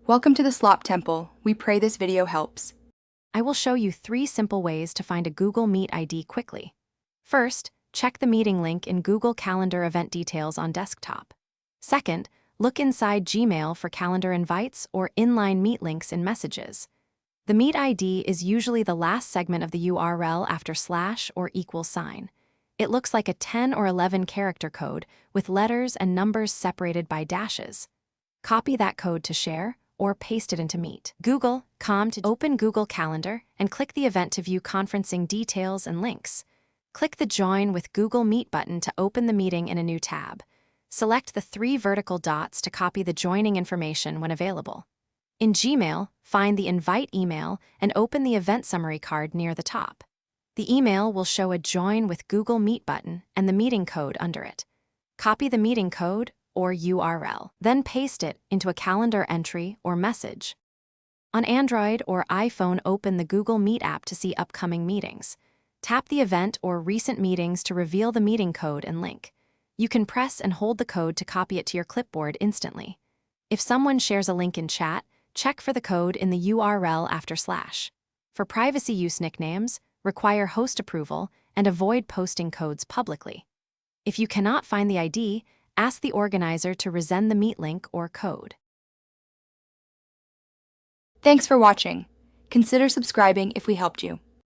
Welcome to the Slop Temple. We pray this video helps. I will show you 3 simple ways to find a Google Meet ID quickly. First, check the meeting link in Google Calendar event details on desktop. Second, look inside Gmail for calendar invites or inline Meet links in Messages. The Meet ID is usually the last segment of the URL after / or =. It looks like a 10 or 11 character code with letters and numbers separated by dashes. Copy that code to share or paste it into Meet. Google.com to open Google Calendar and click the event to view conferencing details and links. Click the Join with Google Meet button to open the meeting in a new tab. Select the 3 vertical dots to copy the joining information when available. In Gmail, find the invite email and open the event summary card near the top. The email will show a Join with Google Meet button and the meeting code under it. Copy the meeting code or URL, then paste it into a calendar entry or message. On Android or iPhone, open the Google Meet app to see upcoming meetings. Tap the event or recent meetings to reveal the meeting code and link. You can press and hold the code to copy it to your clipboard instantly. If someone shares a link in chat, check for the code in the URL after /. For privacy use, nicknames require host approval and avoid posting codes publicly. If you cannot find the ID, ask the organizer to resend the Meet link or code. Thanks for watching. Consider subscribing if we helped you.